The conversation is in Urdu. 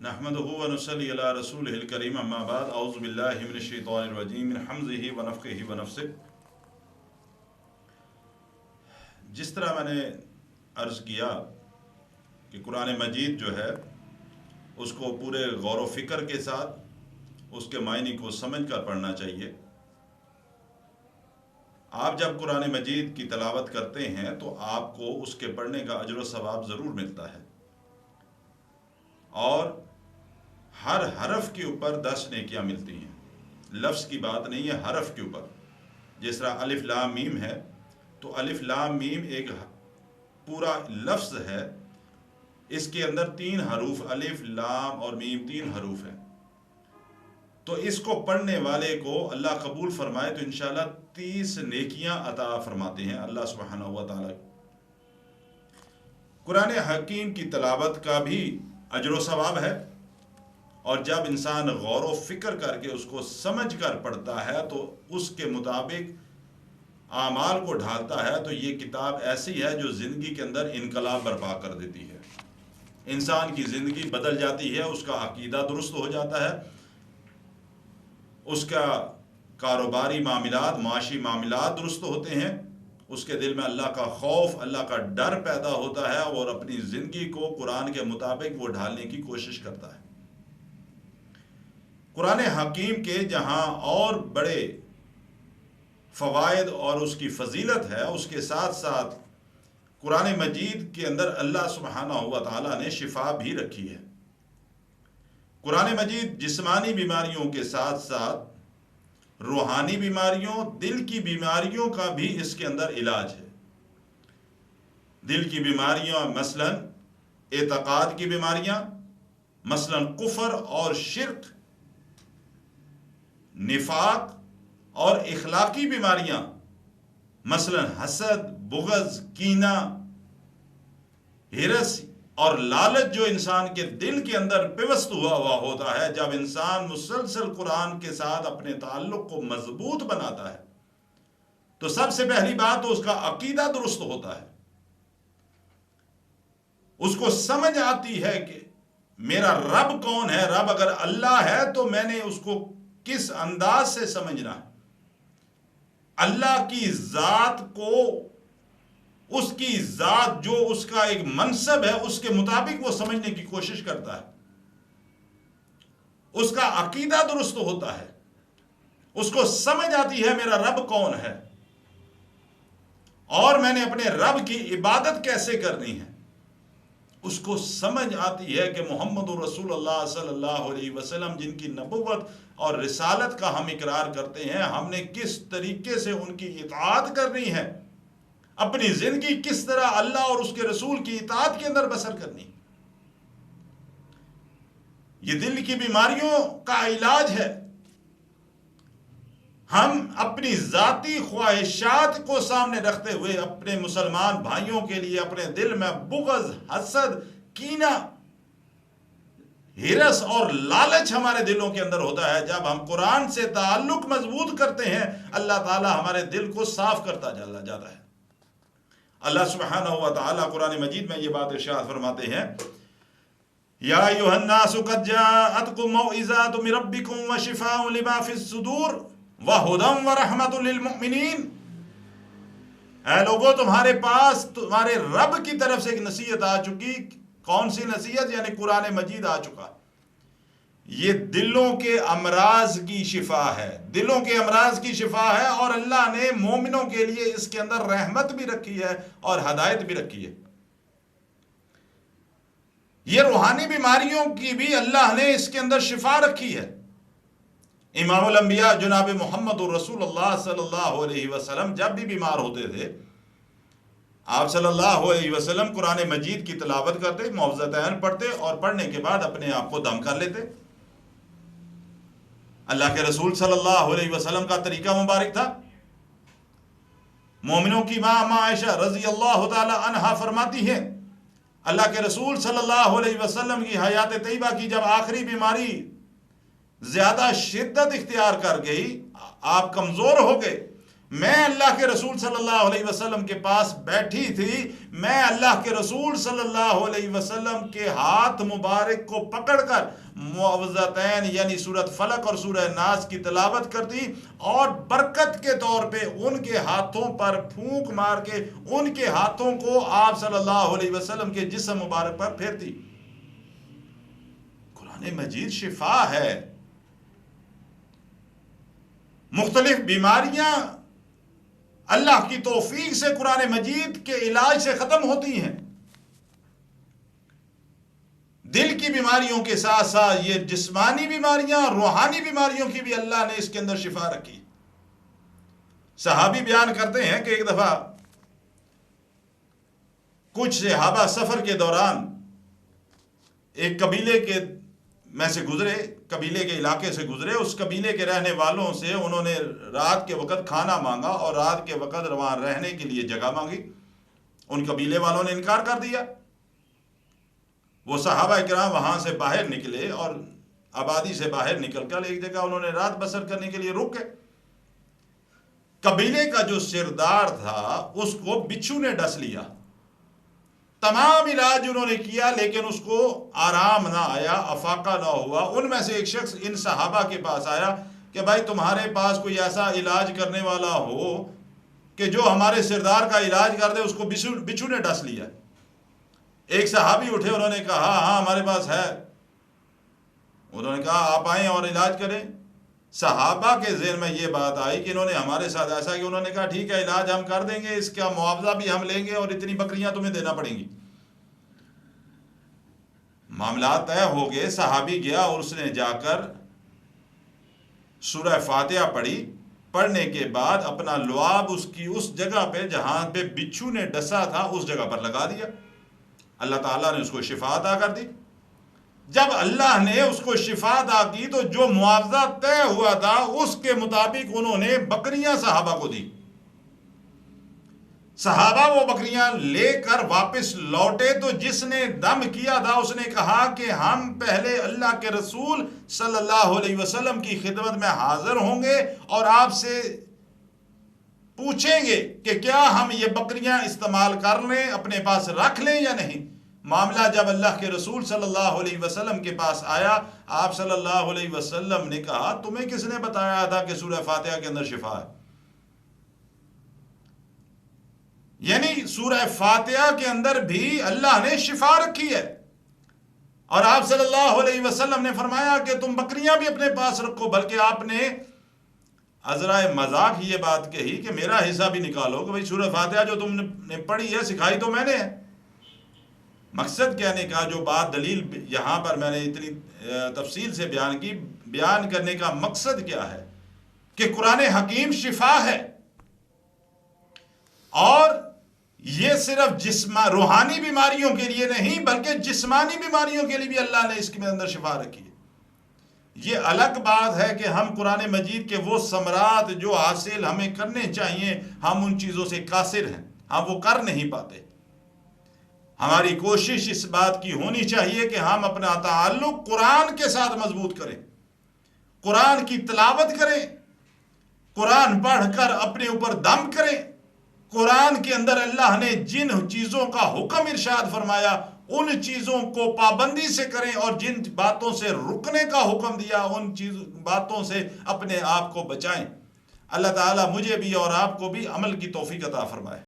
نحمده ونصلي على رسوله الكريم اما بعد اعوذ باللہ من الشیطان الرجیم من حمزه ونفخه ونفثه۔ جس طرح میں نے عرض کیا کہ قرآن مجید جو ہے اس کو پورے غور و فکر کے ساتھ اس کے معنی کو سمجھ کر پڑھنا چاہیے۔ آپ جب قرآن مجید کی تلاوت کرتے ہیں تو آپ کو اس کے پڑھنے کا اجر و ثواب ضرور ملتا ہے، اور ہر حرف کے اوپر 10 نیکیاں ملتی ہیں۔ لفظ کی بات نہیں ہے، حرف کے اوپر۔ جس طرح الف لام میم ہے تو الف لام میم ایک پورا لفظ ہے، اس کے اندر 3 حروف الف لام اور میم 3 حروف ہیں، تو اس کو پڑھنے والے کو اللہ قبول فرمائے تو انشاءاللہ 30 نیکیاں عطا فرماتے ہیں اللہ سبحانہ و تعالی۔ قرآن حکیم کی تلاوت کا بھی اجر و ثواب ہے، اور جب انسان غور و فکر کر کے اس کو سمجھ کر پڑھتا ہے تو اس کے مطابق اعمال کو ڈھالتا ہے، تو یہ کتاب ایسی ہے جو زندگی کے اندر انقلاب برپا کر دیتی ہے۔ انسان کی زندگی بدل جاتی ہے، اس کا عقیدہ درست ہو جاتا ہے، اس کا کاروباری معاملات معاشی معاملات درست ہوتے ہیں، اس کے دل میں اللہ کا خوف اللہ کا ڈر پیدا ہوتا ہے، اور اپنی زندگی کو قرآن کے مطابق وہ ڈھالنے کی کوشش کرتا ہے۔ قرآن حکیم کے جہاں اور بڑے فوائد اور اس کی فضیلت ہے، اس کے ساتھ ساتھ قرآن مجید کے اندر اللہ سبحانہ و تعالیٰ نے شفا بھی رکھی ہے۔ قرآن مجید جسمانی بیماریوں کے ساتھ ساتھ روحانی بیماریوں، دل کی بیماریوں کا بھی اس کے اندر علاج ہے۔ دل کی بیماریاں مثلا اعتقاد کی بیماریاں، مثلا کفر اور شرک، نفاق اور اخلاقی بیماریاں، مثلا حسد، بغض، کینہ، ہرس اور لالچ جو انسان کے دل کے اندر پیوست ہوا ہوتا ہے، جب انسان مسلسل قرآن کے ساتھ اپنے تعلق کو مضبوط بناتا ہے تو سب سے پہلی بات تو اس کا عقیدہ درست ہوتا ہے، اس کو سمجھ آتی ہے کہ میرا رب کون ہے۔ رب اگر اللہ ہے تو میں نے اس کو کس انداز سے سمجھنا ہے۔ اللہ کی ذات کو، اس کی ذات جو اس کا ایک منصب ہے اس کے مطابق وہ سمجھنے کی کوشش کرتا ہے، اس کا عقیدہ درست ہوتا ہے، اس کو سمجھ آتی ہے میرا رب کون ہے، اور میں نے اپنے رب کی عبادت کیسے کرنی ہے۔ اس کو سمجھ آتی ہے کہ محمد رسول اللہ صلی اللہ علیہ وسلم جن کی نبوت اور رسالت کا ہم اقرار کرتے ہیں، ہم نے کس طریقے سے ان کی اطاعت کرنی ہے، اپنی زندگی کس طرح اللہ اور اس کے رسول کی اطاعت کے اندر بسر کرنی۔ یہ دل کی بیماریوں کا علاج ہے۔ ہم اپنی ذاتی خواہشات کو سامنے رکھتے ہوئے اپنے مسلمان بھائیوں کے لیے اپنے دل میں بغض، حسد، کینہ، ہرس اور لالچ ہمارے دلوں کے اندر ہوتا ہے، جب ہم قرآن سے تعلق مضبوط کرتے ہیں اللہ تعالی ہمارے دل کو صاف کرتا جاتا ہے۔ اللہ سبحانہ و تعالی قرآن مجید میں یہ بات ارشاد فرماتے ہیں، یا ایھا الناس قد جاءتکم موعظۃ من ربکم وشفاء لما فی الصدور وہدی ورحمۃ للمؤمنین۔ اے لوگو، تمہارے پاس تمہارے رب کی طرف سے ایک نصیحت آ چکی۔ کون سی نصیحت؟ یعنی قرآن مجید آ چکا۔ یہ دلوں کے امراض کی شفا ہے، دلوں کے امراض کی شفا ہے، اور اللہ نے مومنوں کے لیے اس کے اندر رحمت بھی رکھی ہے اور ہدایت بھی رکھی ہے۔ یہ روحانی بیماریوں کی بھی اللہ نے اس کے اندر شفا رکھی ہے۔ امام الانبیاء جناب محمد رسول اللہ صلی اللہ علیہ وسلم جب بھی بیمار ہوتے تھے، آپ صلی اللہ علیہ وسلم قرآن مجید کی تلاوت کرتے، معوذتین پڑھتے، اور پڑھنے کے بعد اپنے آپ کو دم کر لیتے۔ اللہ کے رسول صلی اللہ علیہ وسلم کا طریقہ مبارک تھا۔ مومنوں کی ماں عائشہ رضی اللہ تعالی عنہا فرماتی ہیں، اللہ کے رسول صلی اللہ علیہ وسلم کی حیات طیبہ کی جب آخری بیماری زیادہ شدت اختیار کر گئی، آپ کمزور ہو گئے، میں اللہ کے رسول صلی اللہ علیہ وسلم کے پاس بیٹھی تھی، میں اللہ کے رسول صلی اللہ علیہ وسلم کے ہاتھ مبارک کو پکڑ کر معوذتین یعنی سورۃ فلق اور سورہ ناس کی تلاوت کرتی اور برکت کے طور پہ ان کے ہاتھوں پر پھونک مار کے ان کے ہاتھوں کو آپ صلی اللہ علیہ وسلم کے جسم مبارک پر پھیرتی۔ قرآن مجید شفا ہے، مختلف بیماریاں اللہ کی توفیق سے قرآن مجید کے علاج سے ختم ہوتی ہیں۔ دل کی بیماریوں کے ساتھ ساتھ یہ جسمانی بیماریاں، روحانی بیماریوں کی بھی اللہ نے اس کے اندر شفا رکھی۔ صحابی بیان کرتے ہیں کہ ایک دفعہ کچھ صحابہ سفر کے دوران ایک قبیلے کے میں سے گزرے، قبیلے کے علاقے سے گزرے، اس قبیلے کے رہنے والوں سے انہوں نے رات کے وقت کھانا مانگا اور رات کے وقت وہاں رہنے کے لیے جگہ مانگی۔ ان قبیلے والوں نے انکار کر دیا۔ وہ صحابہ کرام وہاں سے باہر نکلے اور آبادی سے باہر نکل کر ایک جگہ انہوں نے رات بسر کرنے کے لیے رک گئے۔ قبیلے کا جو سردار تھا اس کو بچھو نے ڈس لیا، تمام علاج انہوں نے کیا لیکن اس کو آرام نہ آیا، افاقہ نہ ہوا۔ ان میں سے ایک شخص ان صحابہ کے پاس آیا کہ بھائی تمہارے پاس کوئی ایسا علاج کرنے والا ہو کہ جو ہمارے سردار کا علاج کر دے، اس کو بچھو نے ڈس لیا۔ ایک صحابی اٹھے، انہوں نے کہا ہاں ہمارے پاس ہے۔ انہوں نے کہا آپ آئیں اور علاج کریں۔ صحابہ کے ذہن میں یہ بات آئی کہ انہوں نے ہمارے ساتھ ایسا کہ انہوں نے کہا ٹھیک ہے علاج ہم کر دیں گے، اس کا معاوضہ بھی ہم لیں گے اور اتنی بکریاں تمہیں دینا پڑیں گی۔ معاملات طے ہو گئے۔ صحابی گیا اور اس نے جا کر سورہ فاتحہ پڑھی، پڑھنے کے بعد اپنا لعاب اس جگہ پہ جہاں پہ بچھو نے ڈسا تھا اس جگہ پر لگا دیا۔ اللہ تعالیٰ نے اس کو شفا عطا کر دی۔ جب اللہ نے اس کو شفا عطا کی تو جو معاوضہ طے ہوا تھا اس کے مطابق انہوں نے بکریاں صحابہ کو دی۔ صحابہ وہ بکریاں لے کر واپس لوٹے تو جس نے دم کیا تھا اس نے کہا کہ ہم پہلے اللہ کے رسول صلی اللہ علیہ وسلم کی خدمت میں حاضر ہوں گے اور آپ سے پوچھیں گے کہ کیا ہم یہ بکریاں استعمال کر لیں، اپنے پاس رکھ لیں یا نہیں۔ معاملہ جب اللہ کے رسول صلی اللہ علیہ وسلم کے پاس آیا، آپ صلی اللہ علیہ وسلم نے کہا تمہیں کس نے بتایا تھا کہ سورہ فاتحہ کے اندر شفا ہے؟ یعنی سورہ فاتحہ کے اندر بھی اللہ نے شفا رکھی ہے۔ اور آپ صلی اللہ علیہ وسلم نے فرمایا کہ تم بکریاں بھی اپنے پاس رکھو، بلکہ آپ نے عذرائے مذاق یہ بات کہی کہ میرا حصہ بھی نکالو کہ بھئی سورہ فاتحہ جو تم نے پڑھی ہے سکھائی تو میں نے ہے۔ مقصد کہنے کا جو بات دلیل یہاں پر میں نے اتنی تفصیل سے بیان کی، بیان کرنے کا مقصد کیا ہے کہ قرآن حکیم شفا ہے، اور یہ صرف روحانی بیماریوں کے لیے نہیں بلکہ جسمانی بیماریوں کے لیے بھی اللہ نے اس کے اندر شفا رکھی ہے۔ یہ الگ بات ہے کہ ہم قرآن مجید کے وہ ثمرات جو حاصل ہمیں کرنے چاہیے ہم ان چیزوں سے قاصر ہیں، ہم وہ کر نہیں پاتے۔ ہماری کوشش اس بات کی ہونی چاہیے کہ ہم اپنا تعلق قرآن کے ساتھ مضبوط کریں، قرآن کی تلاوت کریں، قرآن پڑھ کر اپنے اوپر دم کریں۔ قرآن کے اندر اللہ نے جن چیزوں کا حکم ارشاد فرمایا ان چیزوں کو پابندی سے کریں، اور جن باتوں سے رکنے کا حکم دیا ان باتوں سے اپنے آپ کو بچائیں۔ اللہ تعالیٰ مجھے بھی اور آپ کو بھی عمل کی توفیق عطا فرمائے۔